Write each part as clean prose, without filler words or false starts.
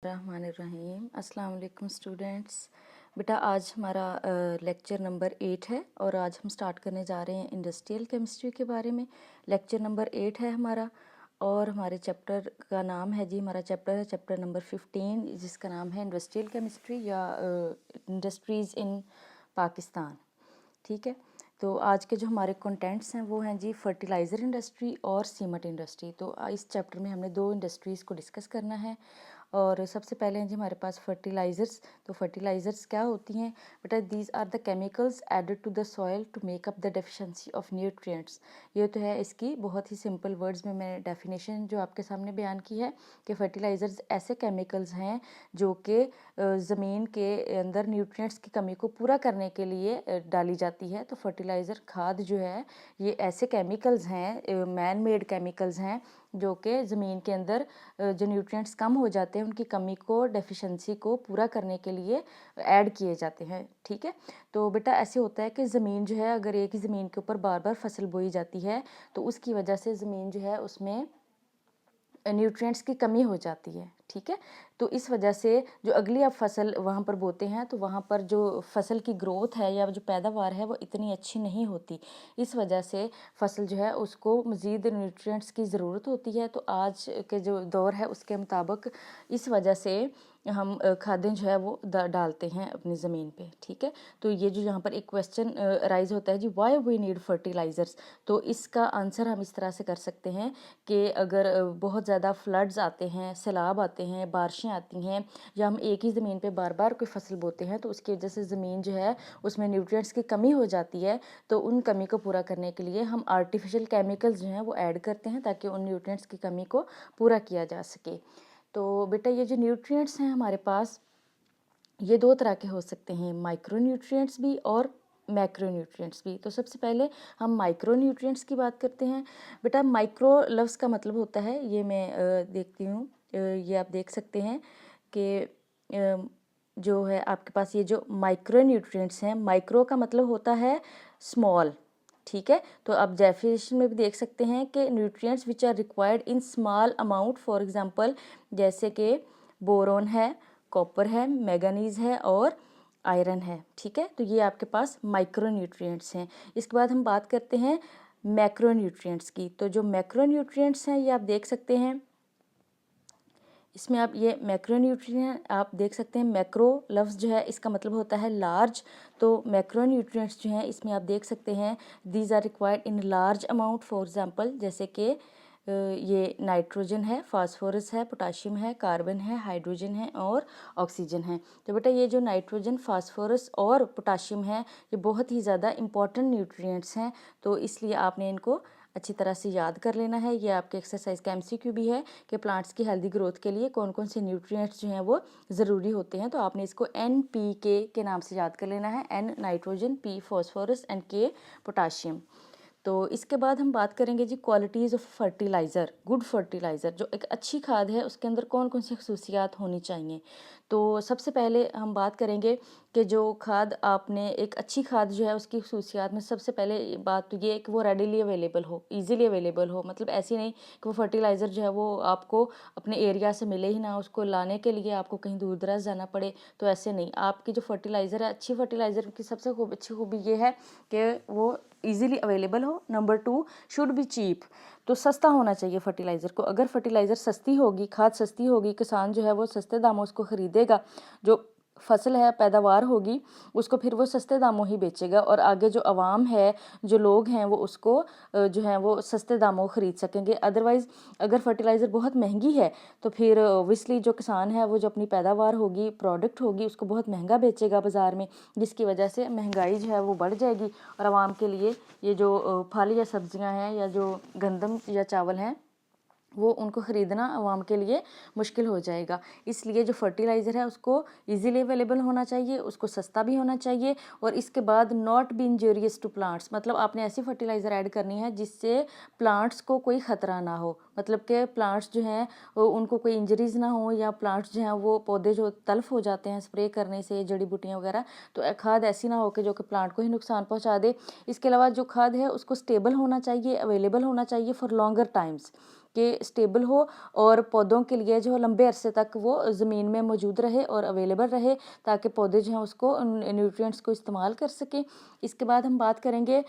रहमानिर्रहीम। अस्सलाम वालेकुम स्टूडेंट्स। बेटा आज हमारा लेक्चर नंबर 8 है और आज हम स्टार्ट करने जा रहे हैं इंडस्ट्रियल केमिस्ट्री के बारे में। लेक्चर नंबर 8 है हमारा और हमारे चैप्टर का नाम है जी, हमारा चैप्टर है चैप्टर नंबर 15 जिसका नाम है इंडस्ट्रियल केमिस्ट्री या इंडस्ट्रीज़ इन पाकिस्तान। ठीक है, तो आज के जो हमारे कंटेंट्स हैं वो हैं जी फर्टिलाइज़र इंडस्ट्री और सीमेंट इंडस्ट्री। तो इस चैप्टर में हमने दो इंडस्ट्रीज़ को डिस्कस करना है और सबसे पहले हैं जी हमारे पास फर्टिलाइज़र्स। तो फर्टिलाइज़र्स क्या होती हैं बेटा? These are the chemicals added to the soil to make up the deficiency of nutrients. ये तो है इसकी बहुत ही सिंपल वर्ड्स में मैंने डेफिनेशन जो आपके सामने बयान की है कि फर्टिलाइज़र्स ऐसे केमिकल्स हैं जो कि ज़मीन के अंदर न्यूट्रिएंट्स की कमी को पूरा करने के लिए डाली जाती है। तो फर्टिलाइज़र खाद जो है ये ऐसे केमिकल्स हैं, मैन मेड केमिकल्स हैं जो कि ज़मीन के अंदर जो न्यूट्रिएंट्स कम हो जाते हैं उनकी कमी को, डेफिशिएंसी को पूरा करने के लिए ऐड किए जाते हैं। ठीक है, तो बेटा ऐसे होता है कि ज़मीन जो है अगर एक ही ज़मीन के ऊपर बार बार फसल बोई जाती है तो उसकी वजह से ज़मीन जो है उसमें न्यूट्रिएंट्स की कमी हो जाती है। ठीक है, तो इस वजह से जो अगली आप फसल वहाँ पर बोते हैं तो वहाँ पर जो फसल की ग्रोथ है या जो पैदावार है वो इतनी अच्छी नहीं होती। इस वजह से फसल जो है उसको मज़ीद न्यूट्रिएंट्स की ज़रूरत होती है। तो आज के जो दौर है उसके मुताबिक इस वजह से हम खादें जो है वो डालते हैं अपनी ज़मीन पे। ठीक है, तो ये जो यहाँ पर एक क्वेश्चन राइज होता है जी, वाई वी नीड फर्टिलाइज़र्स। तो इसका आंसर हम इस तरह से कर सकते हैं कि अगर बहुत ज़्यादा फ्लड्स आते हैं, सैलाब आते हैं, बारिशें आती हैं या हम एक ही ज़मीन पे बार बार कोई फसल बोते हैं तो उसकी वजह से ज़मीन जो है उसमें न्यूट्रिएंट्स की कमी हो जाती है। तो उन कमी को पूरा करने के लिए हम आर्टिफिशियल केमिकल्स जो हैं वो ऐड करते हैं ताकि उन न्यूट्रिएंट्स की कमी को पूरा किया जा सके। तो बेटा ये जो न्यूट्रिएंट्स हैं हमारे पास ये दो तरह के हो सकते हैं, माइक्रो न्यूट्रिएंट्स भी और मैक्रो न्यूट्रिएंट्स भी। तो सबसे पहले हम माइक्रो न्यूट्रिएंट्स की बात करते हैं। बेटा माइक्रो लफ्ज़ का मतलब होता है, ये मैं देखती हूँ, ये आप देख सकते हैं कि जो है आपके पास ये जो माइक्रो न्यूट्रिएंट्स हैं, माइक्रो का मतलब होता है स्मॉल। ठीक है, तो आप डेफिनेशन में भी देख सकते हैं कि nutrients which are required in small amount, for example जैसे कि बोरोन है, कॉपर है, मैंगनीज है और आयरन है। ठीक है, तो ये आपके पास माइक्रो न्यूट्रिएंट्स हैं। इसके बाद हम बात करते हैं मैक्रो न्यूट्रिएंट्स की। तो जो मैक्रो न्यूट्रिएंट्स हैं ये आप देख सकते हैं, इसमें आप ये मैक्रो न्यूट्रिएंट आप देख सकते हैं। मैक्रो लफ्ज़ जो है इसका मतलब होता है लार्ज। तो मैक्रो न्यूट्रिएंट्स जो हैं इसमें आप देख सकते हैं these are required in large amount, for example जैसे कि ये नाइट्रोजन है, फास्फोरस है, पोटाशियम है, कार्बन है, हाइड्रोजन है और ऑक्सीजन है। तो बेटा ये जो नाइट्रोजन, फास्फोरस और पोटाशियम है ये बहुत ही ज़्यादा इंपॉर्टेंट न्यूट्रिएंट्स हैं। तो इसलिए आपने इनको अच्छी तरह से याद कर लेना है। ये आपके एक्सरसाइज का एमसीक्यू भी है कि प्लांट्स की हेल्दी ग्रोथ के लिए कौन कौन से न्यूट्रिएंट्स जो हैं वो ज़रूरी होते हैं। तो आपने इसको NPK के नाम से याद कर लेना है। N nitrogen, P phosphorus and K potassium. तो इसके बाद हम बात करेंगे जी qualities of fertiliser. Good fertiliser जो एक अच्छी खाद है उसके अंदर कौन कौन सी खसूसियात होनी चाहिए। तो सबसे पहले हम बात करेंगे कि जो खाद आपने, एक अच्छी खाद जो है उसकी खसूसियात में सबसे पहले बात तो ये है कि वो रेडीली अवेलेबल हो, ईजीली अवेलेबल हो। मतलब ऐसी नहीं कि वो फर्टिलाइज़र जो है वो आपको अपने एरिया से मिले ही ना, उसको लाने के लिए आपको कहीं दूर दराज जाना पड़े। तो ऐसे नहीं, आपकी जो फर्टिलाइज़र है, अच्छी फर्टिलाइज़र की सबसे अच्छी खूबी ये है कि वो ईज़िली अवेलेबल हो। Number 2 should be cheap. तो सस्ता होना चाहिए फर्टिलाइज़र को। अगर फर्टिलाइज़र सस्ती होगी, खाद सस्ती होगी, किसान जो है वो सस्ते दामों उसको ख़रीदेगा, जो फसल है पैदावार होगी उसको फिर वो सस्ते दामों ही बेचेगा और आगे जो आवाम है, जो लोग हैं वो उसको जो है वो सस्ते दामों ख़रीद सकेंगे। अदरवाइज़ अगर फर्टिलाइज़र बहुत महंगी है तो फिर ओबियसली जो किसान है वो जो अपनी पैदावार होगी, प्रोडक्ट होगी, उसको बहुत महंगा बेचेगा बाज़ार में, जिसकी वजह से महंगाई जो है वो बढ़ जाएगी और आवाम के लिए ये जो फल या सब्जियां हैं या जो गंदम या चावल हैं वो उनको ख़रीदना आवाम के लिए मुश्किल हो जाएगा। इसलिए जो फर्टिलाइज़र है उसको इजीली अवेलेबल होना चाहिए, उसको सस्ता भी होना चाहिए और इसके बाद not be injurious to plants. मतलब आपने ऐसी फर्टिलाइज़र ऐड करनी है जिससे प्लांट्स को कोई ख़तरा ना हो, मतलब कि प्लांट्स जो हैं उनको कोई इंजरीज़ ना हो या प्लांट्स जो हैं वो पौधे जो तल्फ हो जाते हैं स्प्रे करने से, जड़ी बूटियाँ वगैरह, तो खाद ऐसी ना हो कि जो कि प्लांट को ही नुकसान पहुँचा दे। इसके अलावा जो खाद है उसको स्टेबल होना चाहिए, अवेलेबल होना चाहिए फॉर लॉन्गर टाइम्स। कि स्टेबल हो और पौधों के लिए जो लंबे अरसे तक वो ज़मीन में मौजूद रहे और अवेलेबल रहे, ताकि पौधे जो हैं उसको न्यूट्रिएंट्स को इस्तेमाल कर सकें। इसके बाद हम बात करेंगे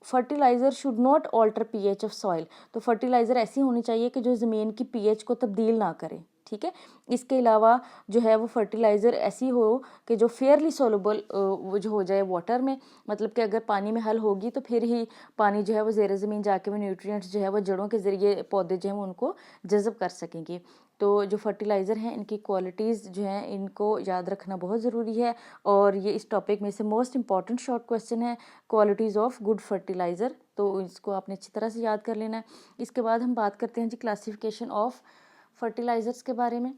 fertiliser should not alter pH of soil. तो फर्टिलाइज़र ऐसी होनी चाहिए कि जो ज़मीन की पीएच को तब्दील ना करे, ठीक है। इसके अलावा जो है वो फर्टिलाइज़र ऐसी हो कि जो फेयरली सोलुबल वो जो हो जाए वाटर में, मतलब कि अगर पानी में हल होगी तो फिर ही पानी जो है वो ज़ेर ज़मीन जाके वो न्यूट्रिएंट्स जो है वो जड़ों के ज़रिए पौधे जो हैं वो उनको जज़ब कर सकेंगे। तो जो फर्टिलाइज़र हैं इनकी क्वालिटीज़ जो हैं इनको याद रखना बहुत ज़रूरी है, और ये इस टॉपिक में से मोस्ट इंपॉर्टेंट शॉर्ट क्वेश्चन है, क्वालिटीज़ ऑफ गुड फर्टिलाइज़र। तो इसको आपने अच्छी तरह से याद कर लेना है। इसके बाद हम बात करते हैं जी क्लासिफिकेशन ऑफ फर्टिलाइज़र्स के बारे में।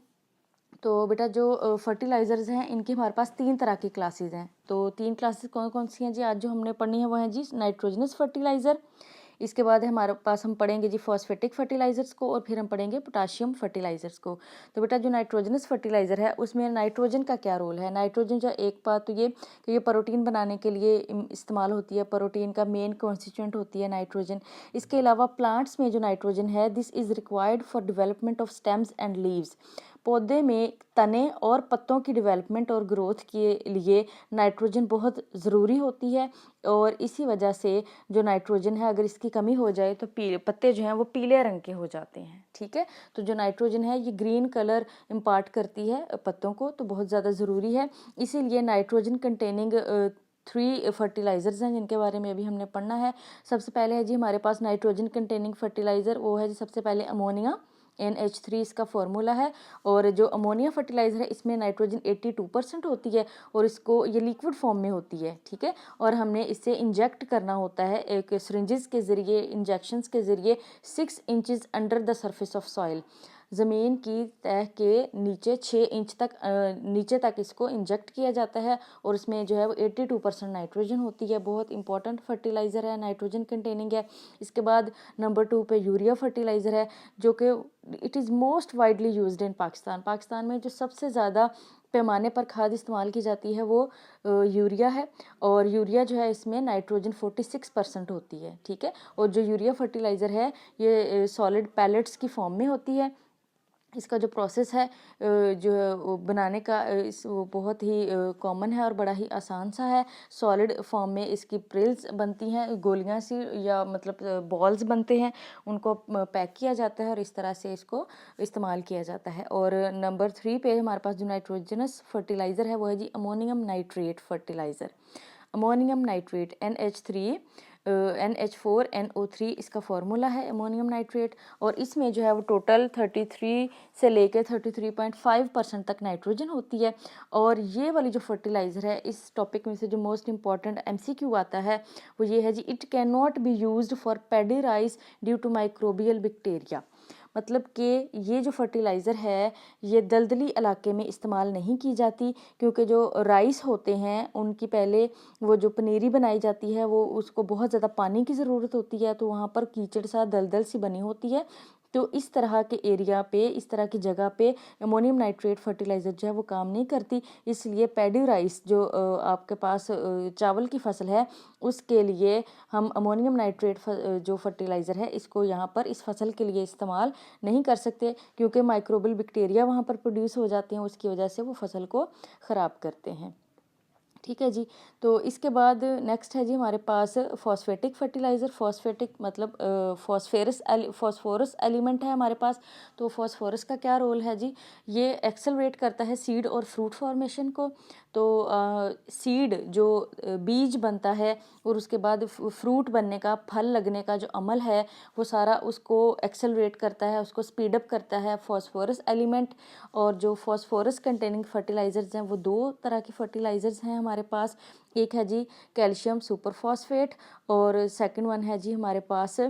तो बेटा जो फर्टिलाइज़र्स हैं इनकी हमारे पास 3 तरह की क्लासेस हैं। तो 3 क्लासेस कौन कौन सी हैं जी आज जो हमने पढ़नी है वो है जी नाइट्रोजनस फर्टिलाइज़र। इसके बाद है हमारे पास हम पढ़ेंगे जी फॉस्फेटिक फर्टिलाइज़र्स को, और फिर हम पढ़ेंगे पोटाशियम फर्टिलाइज़र्स को। तो बेटा जो नाइट्रोजनस फर्टिलाइज़र है उसमें नाइट्रोजन का क्या रोल है। नाइट्रोजन जो एक बात तो ये कि ये प्रोटीन बनाने के लिए इस्तेमाल होती है, प्रोटीन का मेन कॉन्स्टिट्यूएंट होती है नाइट्रोजन। इसके अलावा प्लांट्स में जो नाइट्रोजन है this is required for development of stems and leaves. पौधे में तने और पत्तों की डेवलपमेंट और ग्रोथ के लिए नाइट्रोजन बहुत ज़रूरी होती है, और इसी वजह से जो नाइट्रोजन है अगर इसकी कमी हो जाए तो पत्ते जो हैं वो पीले रंग के हो जाते हैं, ठीक है। तो जो नाइट्रोजन है ये ग्रीन कलर इम्पार्ट करती है पत्तों को, तो बहुत ज़्यादा ज़रूरी है। इसीलिए नाइट्रोजन कंटेनिंग 3 फर्टिलाइज़र्स हैं जिनके बारे में अभी हमने पढ़ना है। सबसे पहले है जी हमारे पास नाइट्रोजन कंटेनिंग फर्टिलाइज़र, वो है जी सबसे पहले अमोनिया, NH3 इसका फॉर्मूला है। और जो अमोनिया फर्टिलाइज़र है इसमें नाइट्रोजन 82% होती है, और इसको ये लिक्विड फॉर्म में होती है, ठीक है। और हमने इसे इंजेक्ट करना होता है एक सिरिंजेस के ज़रिए, इंजेक्शंस के ज़रिए 6 inches under the surface of soil. ज़मीन की तह के नीचे 6 इंच तक नीचे तक इसको इंजेक्ट किया जाता है, और इसमें जो है वो 82% नाइट्रोजन होती है। बहुत इंपॉर्टेंट फर्टिलाइज़र है, नाइट्रोजन कंटेनिंग है। इसके बाद नंबर 2 पे यूरिया फर्टिलाइज़र है, जो कि it is most widely used in Pakistan. Pakistan में जो सबसे ज़्यादा पैमाने पर खाद इस्तेमाल की जाती है वो यूरिया है, और यूरिया जो है इसमें नाइट्रोजन 46% होती है, ठीक है। और जो यूरिया फर्टिलाइज़र है ये सॉलिड पैलेट्स की फॉर्म में होती है। इसका जो प्रोसेस है जो है वो बनाने का वो बहुत ही कॉमन है और बड़ा ही आसान सा है। सॉलिड फॉर्म में इसकी प्रिल्स बनती हैं, गोलियां सी या मतलब बॉल्स बनते हैं, उनको पैक किया जाता है और इस तरह से इसको इस्तेमाल किया जाता है। और नंबर 3 पे हमारे पास जो नाइट्रोजनस फर्टिलाइज़र है वो है जी ammonium nitrate fertiliser. Ammonium nitrate NH4NO3 इसका फॉर्मूला है अमोनियम नाइट्रेट, और इसमें जो है वो टोटल 33 से लेकर 33.5% तक नाइट्रोजन होती है। और ये वाली जो फर्टिलाइज़र है इस टॉपिक में से जो मोस्ट इंपॉर्टेंट MCQ आता है वो ये है जी it can not be used for paddy rice due to microbial bacteria. मतलब कि ये जो फर्टिलाइज़र है ये दलदली इलाके में इस्तेमाल नहीं की जाती, क्योंकि जो राइस होते हैं उनकी पहले वो जो पनीरी बनाई जाती है वो उसको बहुत ज़्यादा पानी की ज़रूरत होती है, तो वहाँ पर कीचड़ सा दलदल सी बनी होती है। तो इस तरह के एरिया पे, इस तरह की जगह पे अमोनियम नाइट्रेट फर्टिलाइज़र जो है वो काम नहीं करती। इसलिए पैडी राइस जो आपके पास चावल की फसल है उसके लिए हम अमोनियम नाइट्रेट जो फर्टिलाइज़र है इसको यहाँ पर इस फसल के लिए इस्तेमाल नहीं कर सकते, क्योंकि माइक्रोबियल बैक्टीरिया वहाँ पर प्रोड्यूस हो जाते हैं, उसकी वजह से वो फसल को ख़राब करते हैं, ठीक है जी। तो इसके बाद नेक्स्ट है जी हमारे पास फॉस्फेटिक फर्टिलाइज़र। फॉस्फेटिक मतलब फॉस्फोरस एलिमेंट है हमारे पास। तो फॉस्फोरस का क्या रोल है जी, ये एक्सेलरेट करता है सीड और फ्रूट फॉर्मेशन को। तो सीड जो बीज बनता है और उसके बाद फ्रूट बनने का, फल लगने का जो अमल है वो सारा उसको एक्सेलरेट करता है, उसको स्पीड अप करता है फॉस्फोरस एलिमेंट। और जो फॉस्फोरस कंटेनिंग फर्टिलाइज़र्स हैं वो 2 तरह के फर्टिलाइज़र्स हैं हमारे पास। एक है जी कैल्शियम सुपर फॉस्फेट, और सेकंड वन है जी हमारे पास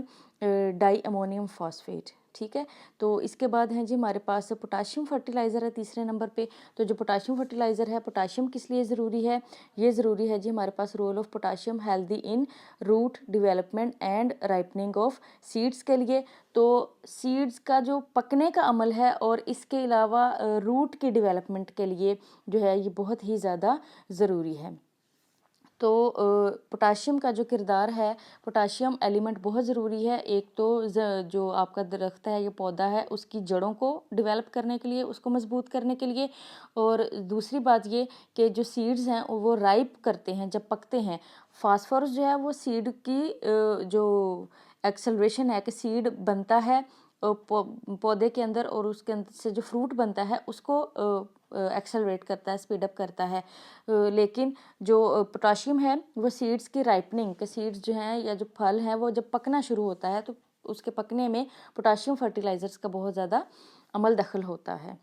डाई अमोनियम फॉस्फेट, ठीक है। तो इसके बाद है जी हमारे पास पोटाशियम फर्टिलाइज़र है तीसरे नंबर पे। तो जो पोटाशियम फर्टिलाइज़र है, पोटाशियम किस लिए ज़रूरी है, ये ज़रूरी है जी हमारे पास role of potassium healthy in root development and ripening of seeds के लिए। तो सीड्स का जो पकने का अमल है और इसके अलावा रूट की डेवलपमेंट के लिए जो है ये बहुत ही ज़्यादा ज़रूरी है। तो पोटाशियम का जो किरदार है, पोटाशियम एलिमेंट बहुत ज़रूरी है। एक तो जो आपका दरख्त है, ये पौधा है, उसकी जड़ों को डेवलप करने के लिए, उसको मजबूत करने के लिए, और दूसरी बात ये कि जो सीड्स हैं वो राइप करते हैं जब पकते हैं। फास्फोरस जो है वो सीड की जो एक्सेलरेशन है कि सीड बनता है पौधे के अंदर, और उसके अंदर से जो फ्रूट बनता है उसको एक्सेलरेट करता है, स्पीड अप करता है। लेकिन जो पोटाशियम है वो सीड्स की राइपनिंग के, सीड्स जो हैं या जो फल हैं वो जब पकना शुरू होता है तो उसके पकने में पोटाशियम फर्टिलाइज़र्स का बहुत ज़्यादा अमल दखल होता है।